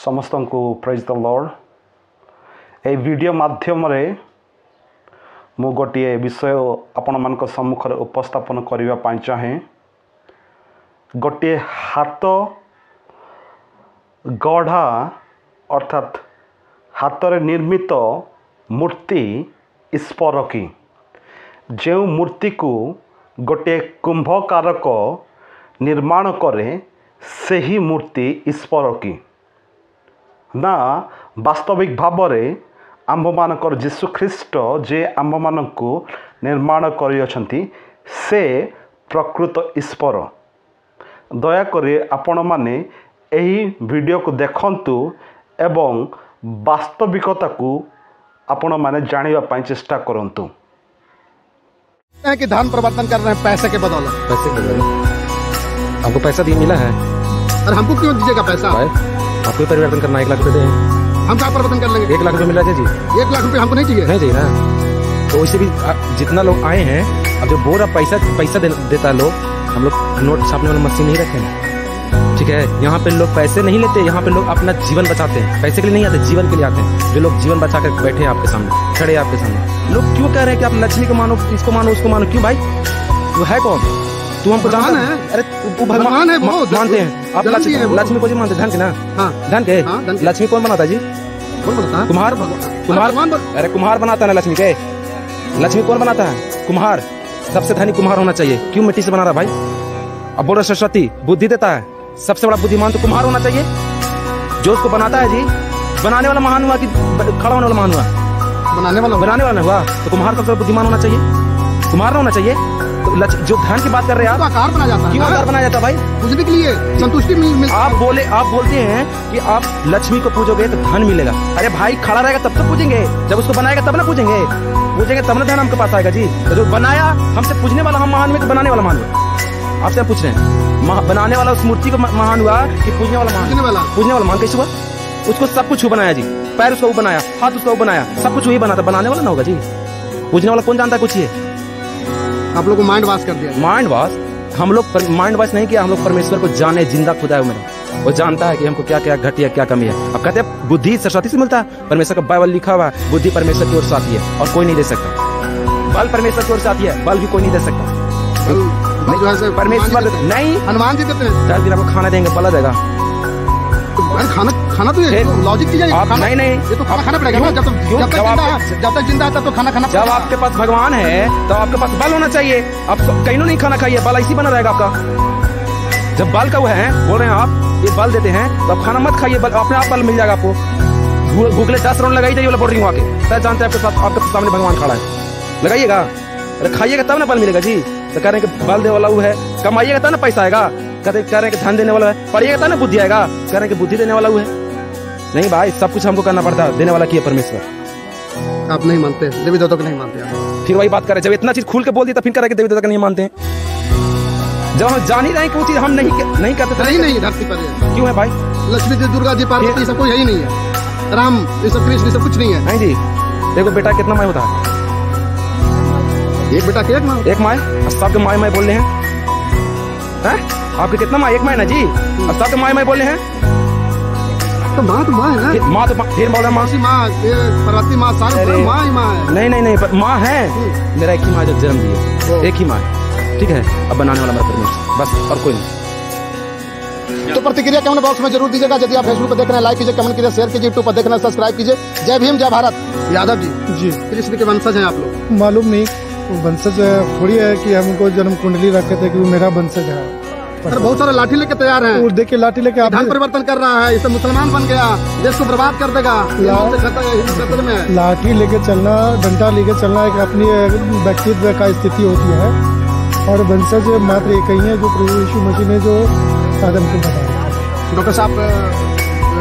समस्त को praise the Lord. A video माध्यम रे मु गोटे विषय आपण मान सम्मुख उपस्थापन करने चाहे। गोटे हाथ गढ़ा अर्थात हाथ निर्मित मूर्ति ईश्वर की जो मूर्ति को गोटे कुंभकारक निर्माण करे से ही मूर्ति ईश्वर की ना वास्तविक भाव में आंभ मानकर जीशु ख्रीस्ट जे आंभ मान को निर्माण करियछंती से प्रकृत ईश्वर। दयाकर आपण माने एही वीडियो को देखंतु एवं वास्तविकता को आपण माने जानिबा पई चेष्टा करंतु। कि धन प्रवर्तन कर रहे हैं पैसे के बदौलत। पैसे के बदौलत हमको पैसा दिए मिला है और हमको क्यों दीजिएगा पैसा? आपको परिवर्तन करना 1 लाख रुपए दें, हम क्या परिवर्तन कर लेंगे? 1 लाख रुपए मिल रहा है जी। 1 लाख रुपए हमको नहीं चाहिए। नहीं चाहिए ना, तो वैसे भी जितना लोग आए हैं अब जो बोरा पैसा देता है लोग, हम लोग नोट छापने वाला मशीन नहीं रखे हैं, ठीक है। यहाँ पे लोग पैसे नहीं लेते, यहाँ पे लोग अपना जीवन बचाते हैं। पैसे के लिए नहीं आते, जीवन के लिए आते हैं। जो लोग जीवन बचा कर बैठे हैं आपके सामने, खड़े आपके सामने, लोग क्यों कह रहे हैं कि आप लक्ष्मी को मानो, इसको मानो, उसको मानो? क्यों भाई? वो है कौन? तू हमको जानता है? अरे वो भगवान है, मानते हैं आप। लक्ष्मी को जी मानते, धन के ना? धन के। लक्ष्मी कौन बनाता है जी? कौन बनाता है? कुम्हार। अरे कुम्हार बनाता है ना लक्ष्मी के। लक्ष्मी कौन बनाता है? कुम्हार। सबसे धनी कुम्हार होना चाहिए। क्यों मिट्टी से बना रहा भाई? अब बोलो सरस्वती बुद्धि देता है, सबसे बड़ा बुद्धिमान तो कुम्हार होना चाहिए। जो उसको बनाता है जी, बनाने वाला महान हुआ कि खड़ा होने वाला महान हुआ? बनाने वाला हुआ तो कुम्हार सबसे बुद्धिमान होना चाहिए, कुम्हार होना चाहिए। तो जो धन की बात कर रहे हैं आप, आकार बनाया जाता है। क्यों आकार बनाया जाता है भाई? पूजने के लिए, संतुष्टि मिल। आप बोलते हैं कि आप लक्ष्मी को पूजोगे तो धन मिलेगा। अरे भाई खड़ा रहेगा तब तो पूजेंगे, जब उसको बनाएगा तब ना पूजेंगे तब ना धन हमके पास आएगा जी। तो जो बनाया हमसे पूजने वाला हम महान हुए कि बनाने वाला महान हुआ? आपसे पूछ रहे हैं, बनाने वाला उस मूर्ति को महान हुआ कि पूजने वाला महान? पूजने वाला महान कैसे हुआ? उसको सब कुछ बनाया जी, पैर उसका वो बनाया, हाथ उसका वो बनाया, सब कुछ वही बनाता, बनाने वाला ना होगा जी। पूजने वाला कौन जानता है कुछ? ये आप लोग को माइंड वॉश कर दिया। Mind wash? हम लोग माइंड वॉश नहीं किया, हम लोग परमेश्वर को जाने, जिंदा खुदा है मेरा। वो जानता है कि हमको क्या क्या घटी है, क्या कमी है। अब कहते हैं बुद्धि सरस्वती से मिलता है, परमेश्वर का बाइबल लिखा हुआ है, बुद्धि परमेश्वर की ओर से आती है और कोई नहीं दे सकता। बल परमेश्वर की ओर से आती है, बल भी कोई नहीं दे सकता। परमेश्वर नहीं, हनुमान जी देते हैं। 10 दिन आपको खाना देंगे, पला देगा। खाना तो ये लॉजिक की आप नहीं ये तो खाना पड़ेगा ना। जब तक जिंदा है तब तो खाना जब आपके पास भगवान है तो आपके पास बल होना चाहिए। आप कहीं नहीं खाना खाइए, बल ऐसी बना रहेगा आपका। जब बल का वो है, बोल रहे हैं आप ये बल देते हैं तो आप खाना मत खाइए, अपने आप बल मिल जाएगा आपको। गूगले 10 राउंड लगाई जाइए बोल रही हूँ आके, शायद जानते हैं आपके साथ, आपके सामने भगवान खड़ा है, लगाइएगा। अरे खाइएगा तब ना बल मिलेगा जी। तो कह रहे हैं कि बल देने वाला वो है, कमाइएगा तब ना पैसा आएगा। कह रहे हैं कि धन देने वाला है, पढ़िएगा तब ना बुद्धि आएगा। कह रहे हैं कि बुद्धि देने वाला वो है। नहीं भाई, सब कुछ हमको करना पड़ता है, देने वाला की है परमेश्वर। आप नहीं मानते, देवी देवता को नहीं मानते। फिर वही बात करे, जब इतना चीज खुल के बोल दी तो फिर कह देवी देवता को नहीं मानते हैं। जब हम जान ही रहे कि वो चीज हम नहीं करते। नहीं धरती पर क्यों है भाई? लक्ष्मी जी, दुर्गा जी, पार्वती सब कोई है ही नहीं है। राम ये सब, कृष्ण सब कुछ नहीं है। नहीं जी, देखो बेटा कितना माय होता है? एक बेटा के एक माय। सबके माय बोल रहे हैं। आपके कितना माय? एक माय ना जी। अब सबके माय बोल रहे हैं। तो माँ है ना। माँ तो फिर बोल रहा माँ, पार्वती माँ, सारी माँ ही माँ है। नहीं माँ है। मेरा एक ही माँ जो जन्म दिया, एक ही माँ है, ठीक है। अब बनाने वाला मेरा परमेश्वर, बस, और कोई नहीं। तो प्रतिक्रिया कमेंट बॉक्स में जरूर दीजिएगा। यदि आप फेसबुक पर देख रहे हैं, लाइक कीजिए, कमेंट कीजिए, शेयर कीजिए, यूट्यूब पर देख रहे हैं, सब्सक्राइब कीजिए। जय भीम, जय भारत। यादव जी कृष्ण के वंशज हैं आप लोग? मालूम नहीं, वंशज थोड़ी है कि हमको जन्म कुंडली रखे थे कि वो मेरा वंशज है। सर बहुत सारे लाठी लेके तैयार हैं। और देखिए लाठी लेके आप धन परिवर्तन कर रहा है, इसे मुसलमान बन गया, देश को बर्बाद कर देगा। लाठी लेके चलना, डंडा लेके चलना एक अपनी व्यक्तित्व का स्थिति होती है। और वंशज मात्र एक ही है जो प्रभु यीशु मसीह ने जो आदम को बताया। डॉक्टर साहब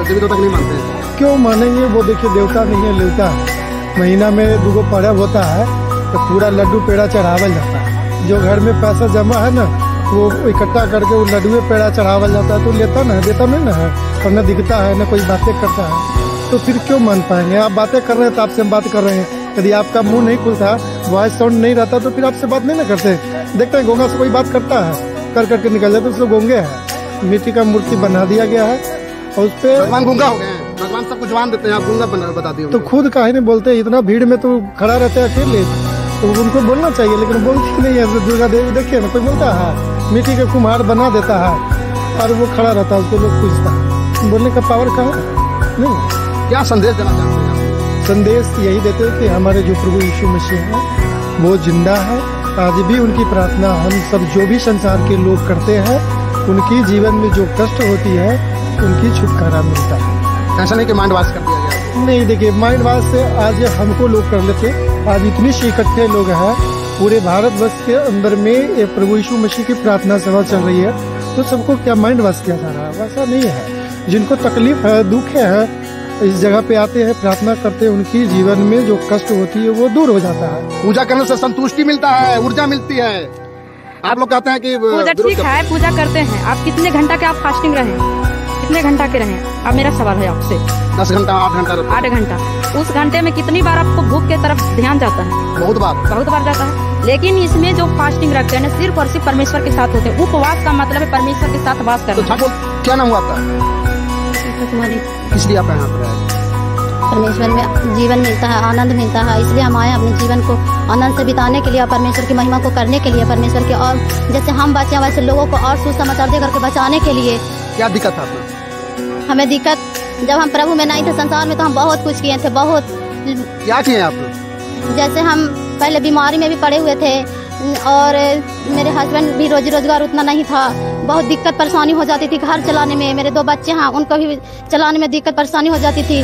देवी देवता नहीं मानते? क्यों मानेंगे? वो देखिए देवता नहीं है, लेवता है। महीना में 2 पर्व होता है तो पूरा लड्डू पेड़ा चढ़ावल जाता है। जो घर में पैसा जमा है ना, वो इकट्ठा करके वो लड्डू पेड़ा चढ़ावल जाता है। तो लेता ना, देता नहीं ना है, और न दिखता है, न कोई बातें करता है। तो फिर क्यों मान पाएंगे? आप बातें कर रहे हैं तो आपसे हम बात कर रहे हैं। यदि आपका मुंह नहीं खुलता, वॉइस साउंड नहीं रहता, तो फिर आपसे बात नहीं ना करते। देखते हैं गोंगा से कोई बात करता है, कर करके निकल जाता है, तो गोंगे है। मिट्टी का मूर्ति बना दिया गया है और उस पे भगवान गूंगा हो गए हैं, भगवान सबको जवान देते हैं, आप गूंगा बता दिए तो खुद काहे नहीं बोलते, इतना भीड़ में तो खड़ा रहते हैं अकेले, तो उनको बोलना चाहिए लेकिन बोलते नहीं है। दुर्गा देवी देखिए ना, कोई बोलता है, मिट्टी का कुम्हार बना देता है और वो खड़ा रहता है, उसको लोग पूछता है, बोलने का पावर कहाँ है? नहीं। क्या संदेश देना चाहते हैं? संदेश यही देते हैं कि हमारे जो प्रभु यीशु मसीह है वो जिंदा है। आज भी उनकी प्रार्थना हम सब जो भी संसार के लोग करते हैं, उनकी जीवन में जो कष्ट होती है उनकी छुटकारा मिलता है। ऐसा नहीं कि माइंड वॉश कर दिया गया? नहीं, देखिए माइंड वॉश से आज हमको लोग कर लेते, आज इतनी सी इकट्ठे लोग हैं पूरे भारतवर्ष के अंदर में, ये प्रभु यीशु मसीह की प्रार्थना सभा चल रही है, तो सबको क्या माइंड वॉश किया जा रहा है? वैसा नहीं है। जिनको तकलीफ है, दुख है, इस जगह पे आते हैं, प्रार्थना करते हैं, उनकी जीवन में जो कष्ट होती है वो दूर हो जाता है। पूजा करने से संतुष्टि मिलता है, ऊर्जा मिलती है। आप लोग कहते हैं कि पूजा ठीक है, पूजा करते हैं। आप कितने घंटा के आप फास्टिंग रहे, कितने घंटा के रहे? अब मेरा सवाल है आपसे। 10 घंटा, 8 घंटा। 8 घंटा। उस घंटे में कितनी बार आपको भूख के तरफ ध्यान जाता है? बहुत बार जाता है। लेकिन इसमें जो फास्टिंग रखते हैं सिर्फ और सिर्फ परमेश्वर के साथ होते हैं। उपवास का मतलब है परमेश्वर के साथ वास करना। तो क्या नाम हुआ आपका? किस लिए आप यहाँ पर आए? परमेश्वर में जीवन मिलता है, आनंद मिलता है, इसलिए हम आए अपने जीवन को आनंद से बिताने के लिए और परमेश्वर की महिमा को करने के लिए, परमेश्वर के और जैसे हम बचे वैसे लोगों को और सुसमाचार दे करके बचाने के लिए। क्या दिक्कत था आपको? हमें दिक्कत, जब हम प्रभु में नहीं थे संसार में, तो हम बहुत कुछ किए थे, बहुत। क्या किए आप? जैसे हम पहले बीमारी में भी पड़े हुए थे और मेरे हस्बैंड भी रोजी रोजगार उतना नहीं था, बहुत दिक्कत परेशानी हो जाती थी घर चलाने में। मेरे 2 बच्चे हैं, उनको भी चलाने में दिक्कत परेशानी हो जाती थी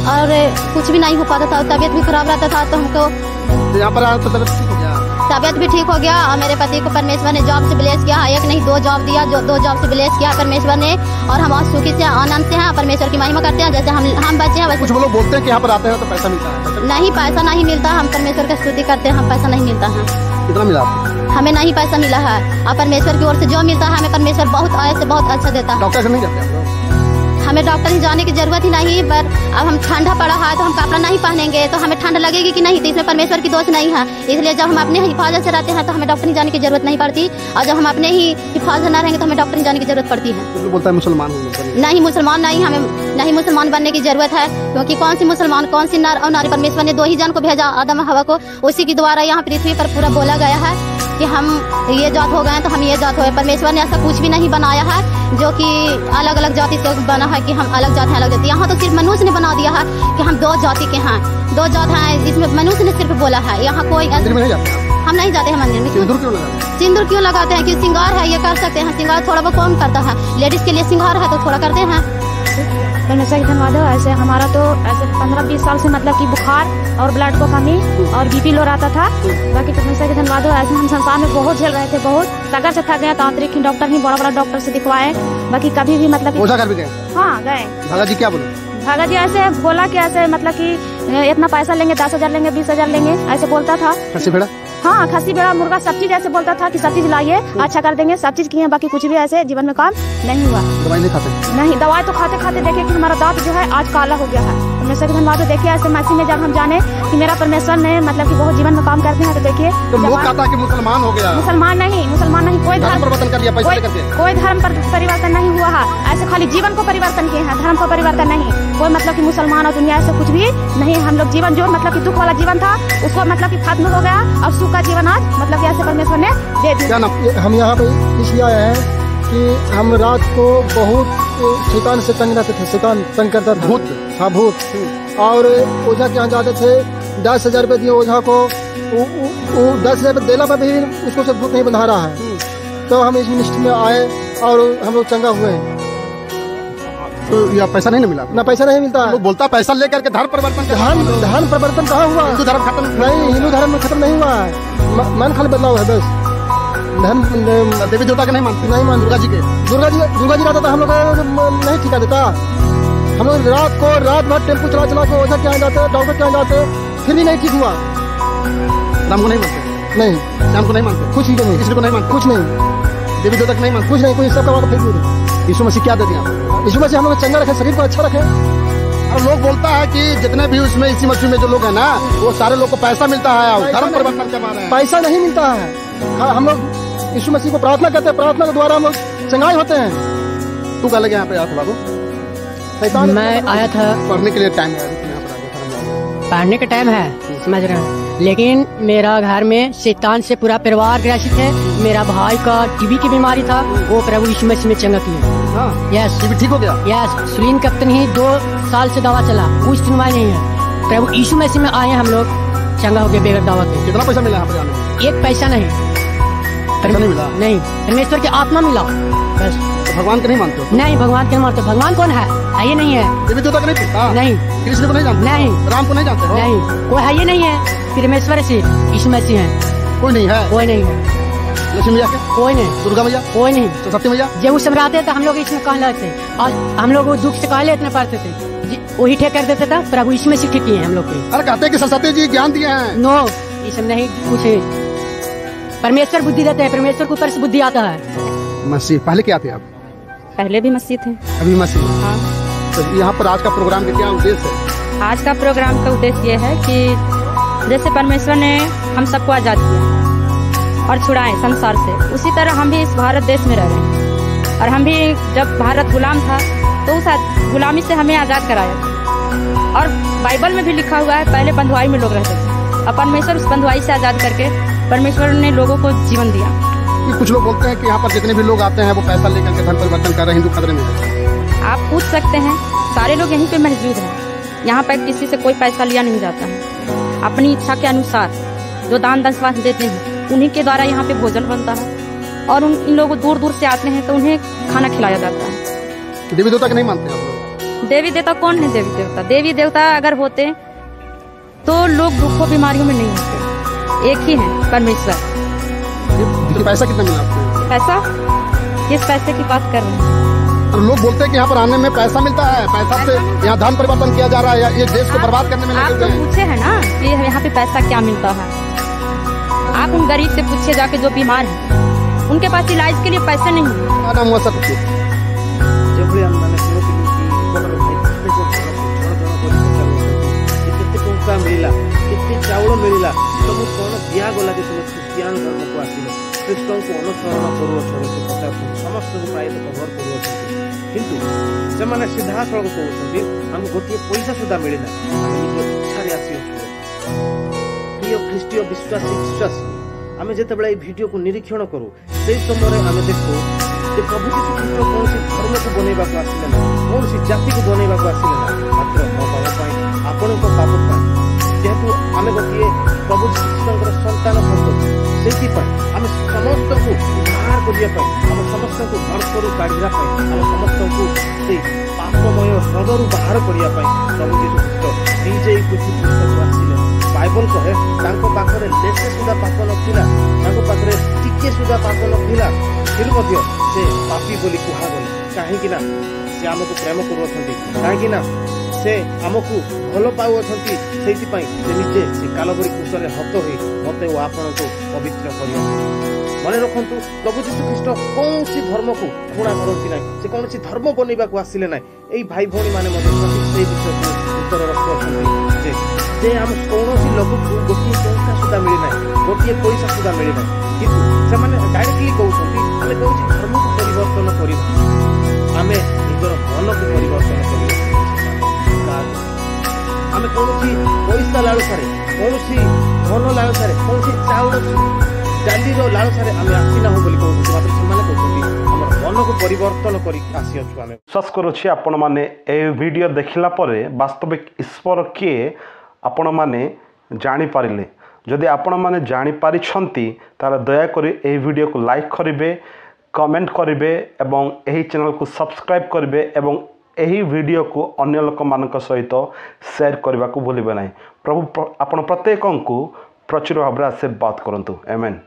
और कुछ भी नहीं हो पाता था, तबीयत भी खराब रहता था। तो हमको यहाँ पर आया तो तबीयत ठीक हो गया? तबीयत भी ठीक हो गया और मेरे पति को परमेश्वर ने जॉब से ब्लेस किया, 1 नहीं 2 जॉब दिया, जो 2 जॉब से ब्लेस किया परमेश्वर ने। और हम आज सुखी से आनंद से हैं, परमेश्वर की महिमा करते हैं। जैसे हम बच्चे हैं वैसे। कुछ लोग बोलते हैं कि यहाँ पर आते हैं तो पैसा मिलता है। नहीं, पैसा नहीं मिलता। हम परमेश्वर की स्तुति करते हैं, हम पैसा नहीं मिलता है। कितना मिला आपको? हमें नहीं पैसा मिला है और परमेश्वर की ओर से जो मिलता है हमें परमेश्वर बहुत ऐसे बहुत अच्छा देता है। डॉक्टर से नहीं जाते आप लोग? हमें डॉक्टर ही जाने की जरूरत ही नहीं, पर अब हम ठंडा पड़ा है तो हम कपड़ा नहीं पहनेंगे तो हमें ठंड लगेगी कि नहीं, तो इसमें परमेश्वर की दोष नहीं है। इसलिए जब हम अपने हिफाजत से रहते हैं तो हमें डॉक्टर ही जाने की जरूरत नहीं पड़ती, और जब हम अपने ही हिफाजत न रहेंगे तो हमें डॉक्टर ही जाने की जरूरत पड़ती है। तो बोलता है मुसलमान हूँ। नहीं, मुसलमान नहीं, हमें नहीं मुसलमान बनने की जरूरत है, क्योंकि कौन सी मुसलमान, कौन सी नर और नारी, परमेश्वर ने 2 ही जन को भेजा, आदम हवा को। उसी के द्वारा यहाँ पृथ्वी पर पूरा बोला गया है कि हम ये जात हो गए तो हम ये जात हो गए। परमेश्वर ने ऐसा कुछ भी नहीं बनाया है जो कि अलग अलग जाति से बना है कि हम अलग जात हैं, अलग जाति। यहाँ तो सिर्फ मनुष्य ने बना दिया है कि हम 2 जाति के हैं, 2 जात हैं, इसमें मनुष्य ने सिर्फ बोला है। यहाँ कोई हम नहीं जाते हैं मंदिर में। सिंदूर क्यों लगाते हैं? कि श्रृंगार है, ये कर सकते हैं श्रृंगार, थोड़ा बहुत कौन करता है? लेडीज के लिए श्रृंगार है तो थोड़ा करते हैं। परमेश्वर की धन्यवाद हो। ऐसे हमारा तो ऐसे 15-20 साल से मतलब कि बुखार और ब्लड को कमी और बीपी लो रहता था। बाकी परमेश्वर की धन्यवाद हो। ऐसे हम संसार में बहुत झेल रहे थे, बहुत सगर से थक गया, तांत्रिक ही डॉक्टर ही बड़ा डॉक्टर से दिखवाए। बाकी कभी भी मतलब ओझा घर भी गए? हाँ गए। भागा जी क्या बोले? भागा जी ऐसे बोला कि ऐसे मतलब कि इतना पैसा लेंगे, 10,000 लेंगे, 20,000 लेंगे, ऐसे बोलता था। खस्सी भेड़ा? हाँ, खस्सी भेड़ा, मुर्गा, सब चीज ऐसे बोलता था कि सब चीज लाइए, अच्छा कर देंगे, सब चीज किए। बाकी कुछ भी ऐसे जीवन में काम नहीं हुआ। दवाई नहीं खाते? नहीं, दवाई तो खाते खाते देखे कि हमारा दांत जो है आज काला हो गया है। परमेश्वर के धन्यवाद। देखिए ऐसे मसीह में जब हम जाने कि मेरा परमेश्वर ने मतलब कि बहुत जीवन में काम करते हैं, तो देखिए तो लोग कहता है कि मुसलमान हो गया। मुसलमान नहीं, कोई धर्म परिवर्तन कर लिया, पैसे लेकर के। कोई धर्म पर परिवर्तन नहीं हुआ है, ऐसे खाली जीवन को परिवर्तन किए हैं, धर्म को परिवर्तन नहीं। कोई मतलब कि मुसलमान और दुनिया से कुछ भी नहीं। हम लोग जीवन जो मतलब कि दुख वाला जीवन था उसको मतलब कि खत्म हो गया और सुख का जीवन आज मतलब कि ऐसे परमेश्वर ने दे दिया। हम यहाँ पे इसलिए आए हैं कि हम रात को बहुत शैतान से तंग रहते थे, शैतान तंग करता था। भूत? हाँ, भूत। और ओझा के यहाँ जाते थे, 10,000 रुपये दिए ओझा को, 10,000 रुपये देना पर भी उसको से भूत नहीं बंधा रहा है। तो हम इस मिनिस्ट्री में आए और हम लोग चंगा हुए हैं। तो यह पैसा नहीं मिला? ना, पैसा नहीं मिलता है। लोग बोलता पैसा लेकर के धर्म परिवर्तन। धर्म परिवर्तन कहाँ हुआ? हिंदू धर्म खत्म नहीं, हिंदू धर्म खत्म नहीं हुआ है, मन खाली बदलाव है बस। धर्म देवी देवता के नहीं मानते? नहीं मानते। दुर्गा जी के? दुर्गा जी रहता था, हम लोग नहीं ठिका देता। हम लोग रात भर टेम्पू चला के ओझा के यहाँ जाते, डॉक्टर के यहाँ जाते, फिर भी नहीं ठीक हुआ। राम को नहीं मानते? नहीं। श्याम को नहीं मानते? कुछ नहीं। किसी को नहीं मानते? कुछ नहीं। देवी देवता को नहीं मानते? कुछ नहीं, कोई सबका बात फेंक। यीशु मसीह क्या दे दिया? यीशु मसीह हम लोग चंगा रखे, शरीर को अच्छा रखे। और लोग बोलता है कि जितने भी उसमें इसी मसीह में जो लोग हैं ना, वो सारे लोग को पैसा मिलता है और धर्म परिवर्तन करवा रहे हैं। पैसा नहीं मिलता है। हाँ, हम लोग यीशु मसीह को प्रार्थना करते हैं, प्रार्थना के द्वारा हम लोग चंगाई होते हैं। तू क्या लगे यहाँ पे? बाबू शैतान मैं आया था पढ़ने के लिए टाइम है, अभी यहाँ पर आ गया था। पढ़ने का टाइम है, समझ रहे हैं, लेकिन मेरा घर में शैतान से पूरा परिवार ग्रसित है। मेरा भाई का टीबी की बीमारी था, वो प्रभु यीशु मसीह में चंगा किया। हाँ, यस ये भी ठीक हो गया। यस, सुलीन कप्तन ही 2 साल से दवा चला, कुछ सुनवाई नहीं है। प्रभु यीशु मसीह में आए हम लोग, चंगा हो गए बगैर दवा के। कितना पैसा मिला यहाँ पर जाने में? 1 पैसा नहीं, पैसा नहीं मिला? नहीं, परमेश्वर की आत्मा मिला बस। तो भगवान को नहीं मानते हो? नहीं, भगवान के मानते। भगवान कौन है? ये नहीं है। देवी देवता को नहीं पूछता? नहीं। कृष्ण को नहीं जानते? नहीं। राम को नहीं जानते हो? नहीं, कोई है ये नहीं है। परमेश्वर से यीशु मसीह है, कोई नहीं है? कोई नहीं है। लक्ष्मी मैया के? कोई नहीं। दुर्गा मैया? कोई नहीं। सरस्वती मैया? जब उस समय आते तो हम लोग इसमें कह लेते और हम लोग दुख से कहले इतने पढ़ते थे, वही ठीक कर देते था। प्रभु यीशु मसीह ठीक किए हम लोग के। अरे कहते हैं कि सरस्वती जी ज्ञान दिए हैं। नो, ये सब नहीं कुछ। परमेश्वर बुद्धि देते हैं, परमेश्वर के ऊपर से बुद्धि आता है। मसीह पहले क्या थे आप? पहले भी मसीह थे। अभी मसीह। हाँ। तो यहाँ पर आज का प्रोग्राम का क्या उद्देश्य है? आज का प्रोग्राम का उद्देश्य ये है कि जैसे परमेश्वर ने हम सबको आज़ाद किया और छुड़ाए संसार से, उसी तरह हम भी इस भारत देश में रह रहे हैं। और हम भी जब भारत गुलाम था तो उस गुलामी से हमें आज़ाद कराया। और बाइबल में भी लिखा हुआ है, पहले बंधुआई में लोग रहते थे, अब परमेश्वर उस बंधुआई से आज़ाद करके परमेश्वर ने लोगों को जीवन दिया। कुछ लोग बोलते हैं कि यहाँ पर जितने भी लोग आते हैं वो पैसा लेकर के धन परिवर्तन कर रहे हैं, हिंदू खतरे में है। आप पूछ सकते हैं, सारे लोग यहीं पे मौजूद हैं। यहाँ पर किसी से कोई पैसा लिया नहीं जाता है। अपनी इच्छा के अनुसार जो दान दशवास देते हैं उन्हीं के द्वारा यहाँ पे भोजन बनता है। और इन लोग दूर दूर से आते हैं तो उन्हें खाना खिलाया जाता है। देवी देवता को नहीं मानते आप लोग? देवी देवता कौन है? देवी देवता, देवी देवता अगर होते तो लोग दुखों बीमारियों में नहीं होते। एक ही है परमेश्वर। पैसा कितना मिला आपको? पैसा? किस पैसे की बात कर रहे हैं? तो लोग बोलते हैं कि यहाँ पर आने में पैसा मिलता है, पैसा से यहाँ धन परिवर्तन किया जा रहा है, ये देश को बर्बाद करने में आप लगे तो हुए हैं। पूछे है ना कि यहाँ पे पैसा क्या मिलता है। आप उन गरीब से पूछे जाके जो बीमार है, उनके पास इलाज के लिए पैसे नहीं है। क्या नाम हुआ सर? मिला केते चाउल मिला तुम कौन दिगला जो तुम ख्रीस्टियान धर्म को आसिले ख्रीष्ट को अनुसरण कर समस्त प्राय कभर कर सीधा सड़क कहते आम गोटे पैसा सुधा मिलना निज इच्छा आसी प्रिय ख्रीष्टीय विश्वासी विश्वास आम जिते भिडियो को निरीक्षण करूँ से समय आम देखू प्रभु यीशु ख्रीष्ट कौन धर्म को बनइबा आसिले ना, कौन जाति को बनइबा आसिले ना, मात्र मो पाप आपण पाप जेहेतु आम गोटे प्रभु श्रीकृष्ण संतान संतति से आम समस्त को उद्धार करने आम समस्त को नरकरू काढ़ा आम समस्त को से पापमय हृदय बाहर करने प्रभु यीशु ख्रीष्ट निजे पृथ्वी पृष्ठ को आसिले। बाइबल कहे पाखरे लेसे सुधा पाप नाखरे टिके सुधा पाप ना, फिर से पापी बोली कहगले कहीं से आमको प्रेम कर से आमको भल पाऊँच से निजे से कालबरी कुशल हत हो मत आपण को पवित्र कर मन रखु। प्रभु यीशु ख्रीष्ट कौन धर्म को घृणा करती ना, से कौन धर्म बनइबा आसिले ना। यही भाई भौणी मैंने विषय को उत्तर रखुचे जे आम कौन लोक को गोटे टंका सुधा मिलना, गोटे पैसा सुधा मिलना, किंतु से डायरेक्टली कहते आम कौन धर्म को परिवर्तन करवा, आम निजर मन को परिवर्तन कर आम कौन पैसा लालसार कौन धन लालसार कौन चाउल डाली लालसार आम आसीना हो बोली कहते, मात्र से कहते आम मन को परिवर्तन कर विश्वास करुच्छी आपण मैंने ए वीडियो देखला परे वास्तविक ईश्वर किए आपण मैंने जानीपारे। जदि आपण मैंने जानीपारी तार दयाकोरी ए वीडियो को लाइक करेंगे, कमेंट करेंगे एवं यही चैनल को सब्सक्राइब करेंगे एवं यही वीडियो को अन्य लोक मान सहित शेयर करने को भूलिबे नहीं। प्रभु आपण प्रत्येक को प्रचुर भाव आशीर्वाद करंतु। आमेन।